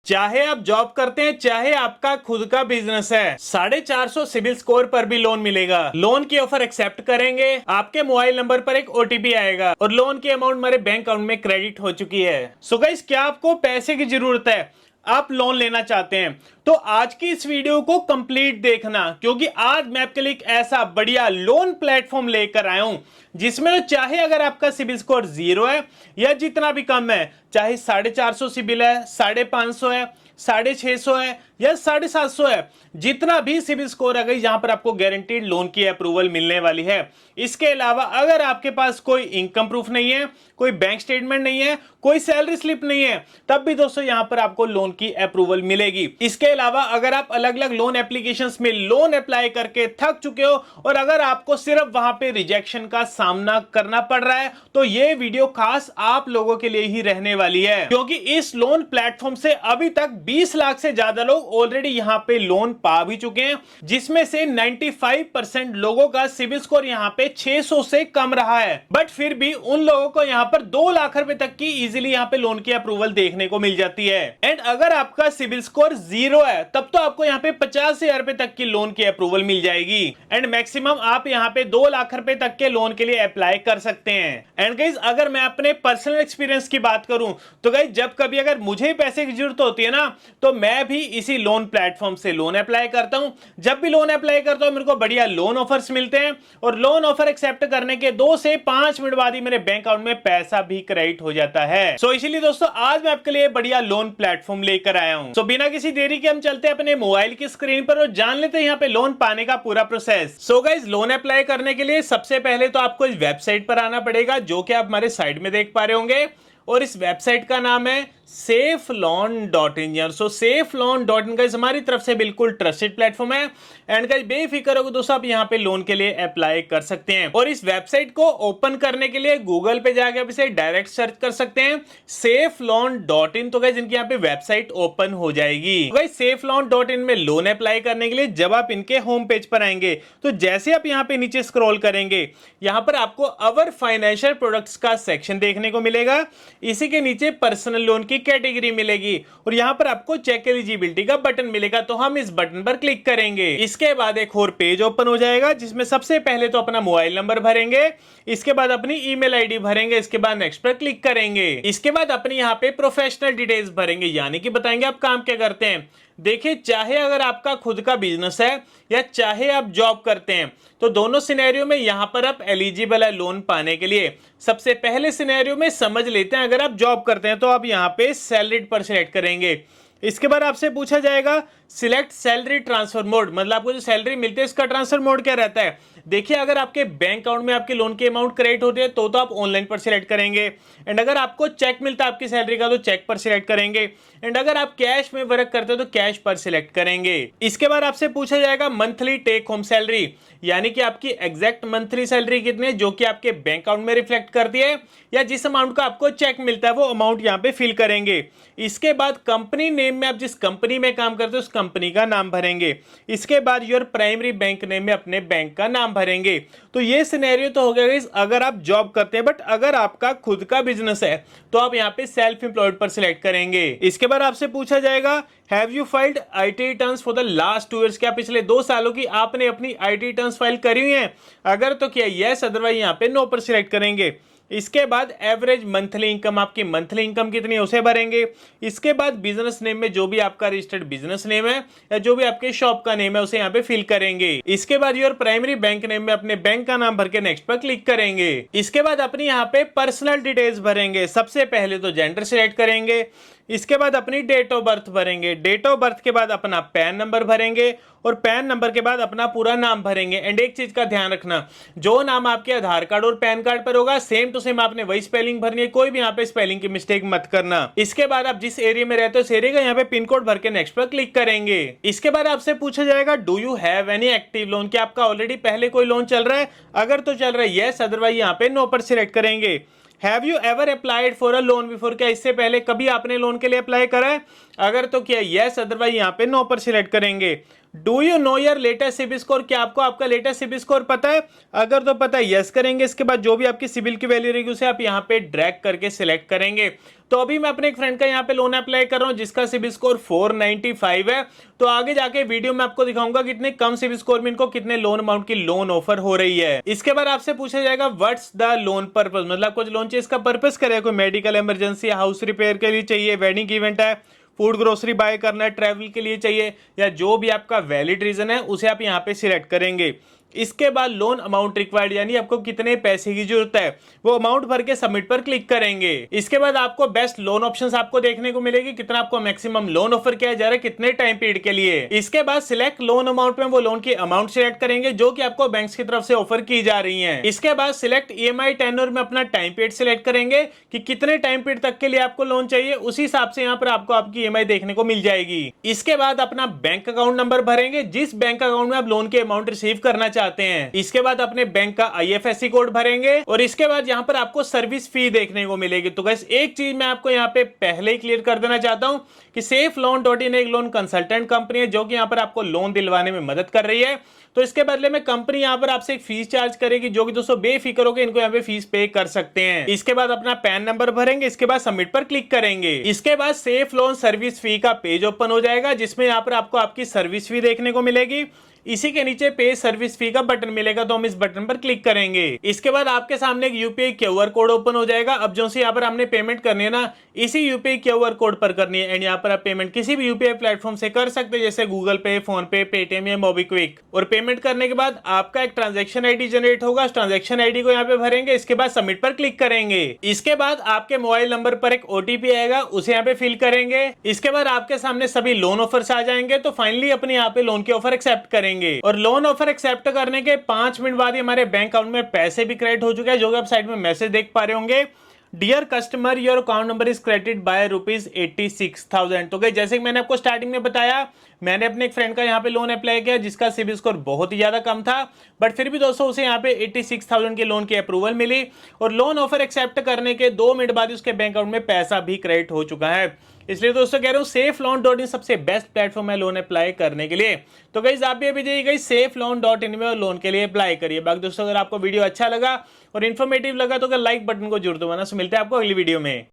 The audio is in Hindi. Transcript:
चाहे आप जॉब करते हैं, चाहे आपका खुद का बिजनेस है, 450 सिविल स्कोर पर भी लोन मिलेगा। लोन की ऑफर एक्सेप्ट करेंगे, आपके मोबाइल नंबर पर एक ओटीपी आएगा और लोन की अमाउंट हमारे बैंक अकाउंट में क्रेडिट हो चुकी है। सो गाइस, क्या आपको पैसे की जरूरत है, आप लोन लेना चाहते हैं, तो आज की इस वीडियो को कंप्लीट देखना, क्योंकि आज मैं आपके लिए एक ऐसा बढ़िया लोन प्लेटफॉर्म लेकर आया हूं जिसमें तो चाहे अगर आपका सिबिल स्कोर 0 है या जितना भी कम है, चाहे 450 सिबिल है, 550 है, 650 है या 750 है, जितना भी सिबिल स्कोर है यहां पर आपको गारंटीड लोन की अप्रूवल मिलने वाली है। इसके अलावा अगर आपके पास कोई इनकम प्रूफ नहीं है, कोई बैंक स्टेटमेंट नहीं है, कोई सैलरी स्लिप नहीं है, तब भी दोस्तों यहां पर आपको लोन की अप्रूवल मिलेगी। इसके अलावा अगर आप अलग अलग लोन एप्लीकेशंस में लोन अप्लाई करके थक चुके हो और अगर आपको सिर्फ वहां पे रिजेक्शन का सामना करना पड़ रहा है, तो ये वीडियो खास आप लोगों के लिए ही रहने वाली है, क्योंकि इस लोन प्लेटफॉर्म से अभी तक 20 लाख से ज्यादा लोग ऑलरेडी यहां पे लोन पा भी चुके हैं, जिसमें से 95% लोगों का सिबिल स्कोर यहां पे 600 से कम रहा है। बट फिर भी उन लोगों को यहां पर 2 लाख रुपए तक की इजीली यहां पे लोन की अप्रूवल देखने को मिल जाती है। एंड अगर आपका सिबिल स्कोर 0 है, तब तो आपको यहां पे 50,000 रुपए तक की लोन की अप्रूवल मिल जाएगी। एंड मैक्सिमम आप यहां पे 2 लाख रुपए तक के लोन के लिए अप्लाई कर सकते हैं। एंड गाइस, अगर मैं अपने पर्सनल एक्सपीरियंस की बात करूं तो गाइस, जब कभी अगर मुझे पैसे की जरूरत होती है ना, तो मैं भी इसी लोन प्लेटफॉर्म से लोन अप्लाई करता हूं। जब भी लोन अप्लाई करता हूं, मेरे को बढ़िया लोन ऑफर्स मिलते हैं और लोन ऑफर एक्सेप्ट करने के 2 से 5 मिनट बाद ही मेरे बैंक अकाउंट में पैसा भी क्रेडिट हो जाता है। सो इसीलिए दोस्तों आज मैं आपके लिए बढ़िया लोन प्लेटफॉर्म लेकर आया हूं। सो बिना किसी देरी के हम चलते हैं अपने मोबाइल की स्क्रीन पर और जान लेते हैं यहाँ पे लोन पाने का पूरा process. So guys, loan apply करने के लिए सबसे पहले तो आपको इस वेबसाइट पर आना पड़ेगा, जो कि आप हमारे साइड में देख पा रहे होंगे, और इस वेबसाइट का नाम है safeloan.in। सो safeloan.in गाइस हमारी तरफ से बिल्कुल ट्रस्टेड प्लेटफॉर्म है। एंड गाइस, बेफिक्र हो दोस्तों, आप यहाँ पे लोन के लिए अप्लाई कर सकते हैं। और इस वेबसाइट को ओपन करने के लिए गूगल पे जाके आप इसे डायरेक्ट सर्च कर सकते हैं safeloan.in। तो गाइस इनकी यहाँ पे वेबसाइट ओपन हो जाएगी। गाइस safeloan.in में लोन अप्लाई करने के लिए जब आप इनके होम पेज पर आएंगे, तो जैसे आप यहाँ पे नीचे स्क्रॉल करेंगे, यहाँ पर आपको अवर फाइनेंशियल प्रोडक्ट्स का सेक्शन देखने को मिलेगा। इसी के नीचे पर्सनल लोन की कैटेगरी मिलेगी और यहां पर आपको चेक एलिजिबिलिटी का बटन मिलेगा, तो हम इस बटन पर क्लिक करेंगे। इसके बाद एक और पेज ओपन हो जाएगा, जिसमें सबसे पहले तो अपना मोबाइल नंबर भरेंगे, इसके बाद अपनी ईमेल आईडी भरेंगे, इसके बाद नेक्स्ट पर क्लिक करेंगे। इसके बाद अपनी यहाँ पे प्रोफेशनल डिटेल्स भरेंगे, यानी कि बताएंगे आप काम क्या करते हैं। देखिए, चाहे अगर आपका खुद का बिजनेस है या चाहे आप जॉब करते हैं, तो दोनों सिनेरियो में यहां पर आप एलिजिबल है लोन पाने के लिए। सबसे पहले सिनेरियो में समझ लेते हैं, अगर आप जॉब करते हैं तो आप यहां पे सैलरीड पर सिलेक्ट करेंगे। इसके बाद आपसे पूछा जाएगा सिलेक्ट सैलरी ट्रांसफर मोड, मतलब आपको जो सैलरी मिलती है इसका ट्रांसफर मोड क्या रहता है। देखिए, अगर आपके बैंक अकाउंट में आपके लोन की अमाउंट क्रेडिट होती है तो आप ऑनलाइन पर सिलेक्ट करेंगे। एंड अगर आपको चेक मिलता है आपकी सैलरी का, तो चेक पर सिलेक्ट करेंगे। एंड अगर आप कैश में वर्क करते हो तो कैश पर सिलेक्ट करेंगे। इसके बाद आपसे पूछा जाएगा मंथली टेक होम सैलरी, यानी कि आपकी एग्जैक्ट मंथली सैलरी कितनी है, जो कि आपके बैंक अकाउंट में रिफ्लेक्ट करती है, या जिस अमाउंट का आपको चेक मिलता है वो अमाउंट यहाँ पे फिल करेंगे। इसके बाद कंपनी नेम में आप जिस कंपनी में काम करते हो उस कंपनी का नाम भरेंगे। इसके बाद योर प्राइमरी बैंक नेम में अपने बैंक का नाम भरेंगे। तो ये सिनेरियो तो हो गया अगर आप जॉब करते हैं, बट अगर आपका खुद का बिजनेस है तो आप यहाँ पे सेल्फ एम्प्लॉयड पर सिलेक्ट करेंगे। इसके बाद आपसे पूछा जाएगा have you filed IT returns for the last 2 years, क्या पिछले 2 सालों की आपने अपनी आईटी रिटर्न्स फाइल करी हुई है। अगर तो किया यस, अदरवाइज यहाँ पे नो पर सिलेक्ट करेंगे। इसके बाद एवरेज मंथली इनकम, आपकी मंथली इनकम कितनी है उसे भरेंगे। इसके बाद बिजनेस नेम में जो भी आपका रजिस्टर्ड बिजनेस नेम है या जो भी आपके शॉप का नेम है उसे यहाँ पे फिल करेंगे। इसके बाद योर प्राइमरी बैंक नेम में अपने बैंक का नाम भर के नेक्स्ट पर क्लिक करेंगे। इसके बाद अपनी यहाँ पे पर्सनल डिटेल्स भरेंगे। सबसे पहले तो जेंडर सिलेक्ट करेंगे, इसके बाद अपनी डेट ऑफ बर्थ भरेंगे। डेट ऑफ बर्थ के बाद अपना पैन नंबर भरेंगे और पैन नंबर के बाद अपना पूरा नाम भरेंगे। एंड एक चीज का ध्यान रखना, जो नाम आपके आधार कार्ड और पैन कार्ड पर होगा सेम टू सेम आपने वही स्पेलिंग भरनी है, कोई भी यहाँ पे स्पेलिंग की मिस्टेक मत करना। इसके बाद आप जिस एरिया में रहते हो उस एरिया का यहाँ पे पिन कोड भर के नेक्स्ट पर क्लिक करेंगे। इसके बाद आपसे पूछा जाएगा do you have any active lone, क्या आपका ऑलरेडी पहले कोई लोन चल रहा है। अगर तो चल रहा है यस, अदरवाइज यहाँ पे नो पर सिलेक्ट करेंगे। Have you ever applied for a loan before, क्या इससे पहले कभी आपने लोन के लिए अप्लाई करा है। अगर तो किया यस, अदरवाइज यहाँ पे नो पर सिलेक्ट करेंगे। Do you know your latest CIBIL score? क्या आपको आपका लेटेस्ट सिबिल स्कोर पता है? अगर तो पता है यस करेंगे। इसके बाद जो भी आपकी सिबिल की वैल्यू रहेगी उसे आप यहाँ पे ड्रैग करके सिलेक्ट करेंगे। तो अभी मैं अपने एक फ्रेंड का यहाँ पे लोन अप्लाई कर रहा हूँ जिसका सिबिल स्कोर 495 है। तो आगे जाके वीडियो में आपको दिखाऊंगा कितने कम सिबिल स्कोर में इनको कितने लोन अमाउंट की लोन ऑफर हो रही है। इसके बाद आपसे पूछा जाएगा व्हाट्स द लोन पर्पस, मतलब आपको जो लोन चाहिए इसका पर्पस करेगा, कोई मेडिकल इमरजेंसी, हाउस रिपेयर के लिए चाहिए, वेडिंग इवेंट है, फूड ग्रोसरी बाय करना है, ट्रैवल के लिए चाहिए, या जो भी आपका वैलिड रीजन है उसे आप यहाँ पे सिलेक्ट करेंगे। इसके बाद लोन अमाउंट रिक्वायर्ड, यानी आपको कितने पैसे की जरूरत है, वो अमाउंट भर के सबमिट पर क्लिक करेंगे। इसके बाद आपको बेस्ट लोन ऑप्शंस आपको देखने को मिलेगी, कितना आपको मैक्सिमम लोन ऑफर किया जा रहा है, कितने टाइम पीरियड के लिए। इसके बाद सिलेक्ट लोन अमाउंट में वो लोन की अमाउंट सिलेक्ट करेंगे जो कि आपको बैंक की तरफ से ऑफर की जा रही है। इसके बाद सिलेक्ट ईएमआई टेन्योर में अपना टाइम पीरियड सिलेक्ट करेंगे कि कितने टाइम पीरियड तक के लिए आपको लोन चाहिए, उसी हिसाब से यहाँ पर आपको आपकी ईएमआई देखने को मिल जाएगी। इसके बाद अपना बैंक अकाउंट नंबर भरेंगे जिस बैंक अकाउंट में आप लोन के अमाउंट रिसीव करना चाहते हैं। इसके बाद अपने बैंक का आईएफएससी कोड भरेंगे और इसके बाद यहाँ पर आपको सर्विस फी देखने को मिलेगी। तो गाइस एक चीज मैं आपको यहाँ पे पहले ही क्लियर कर देना चाहता हूँ कि SafeLoan.in एक लोन कंसल्टेंट कंपनी है जो कि यहाँ पर आपको लोन दिलवाने में मदद कर रही है। तो इसके बदले में कंपनी यहाँ पर आपसे एक फीस चार्ज करेगी जो कि दोस्तों बेफिक्र होकर इनको यहाँ पे फीस पे कर सकते हैं। इसके बाद अपना पैन नंबर भरेंगे, इसके बाद सबमिट पर क्लिक करेंगे। इसके बाद सेफ लोन सर्विस फी का पेज ओपन हो जाएगा जिसमें यहाँ पर आपको आपकी सर्विस फी देखने को मिलेगी। इसी के नीचे पे सर्विस फी का बटन मिलेगा तो हम इस बटन पर क्लिक करेंगे। इसके बाद आपके सामने एक यूपीआई क्यूआर कोड ओपन हो जाएगा। अब जो से यहाँ पर हमने पेमेंट करनी है ना, इसी यूपीआई क्यूआर कोड पर करनी है। एंड यहाँ पर आप पेमेंट किसी भी यूपीआई प्लेटफॉर्म से कर सकते हैं जैसे गूगल पे, फोन पे, पेटीएम या मोबीक्विक। और पेमेंट करने के बाद आपका एक ट्रांजेक्शन आईडी जनरेट होगा, ट्रांजेक्शन आईडी को यहाँ पे भरेंगे, इसके बाद सबमिट पर क्लिक करेंगे। इसके बाद आपके मोबाइल नंबर पर एक ओटीपी आएगा, उसे यहाँ पे फिल करेंगे। इसके बाद आपके सामने सभी लोन ऑफर्स आ जाएंगे। तो फाइनली अपने यहाँ पे लोन के ऑफर एक्सेप्ट करेंगे और लोन ऑफर एक्सेप्ट करने के 5 मिनट बाद ही हमारे बैंक अकाउंट में पैसे भी क्रेडिट हो चुके हैं, जो कि आप साइड में मैसेज देख पा रहे होंगे। Dear customer, your account number is credited by ₹86,000। तो जैसे कि मैंने आपको स्टार्टिंग में बताया, मैंने अपने एक फ्रेंड का यहाँ पे लोन अप्लाई किया जिसका सिबिल स्कोर बहुत ही ज्यादा कम था, बट फिर भी दोस्तों उसे यहाँ पे 86,000 के लोन की अप्रूवल मिली और लोन ऑफर एक्सेप्ट करने के 2 मिनट बाद उसके बैंक अकाउंट में पैसा भी क्रेडिट हो चुका है। इसलिए दोस्तों कह रहा हूँ SafeLoan.in सबसे बेस्ट प्लेटफॉर्म है लोन अप्लाई करने के लिए। तो गाइस आप भी अभी जाइए SafeLoan.in में और लोन के लिए अप्लाई करिए। बाकी दोस्तों अगर आपको वीडियो अच्छा लगा और इन्फॉर्मेटिव लगा तो अगर लाइक बटन को जरूर दबाना। मिलते हैं आपको अगली वीडियो में।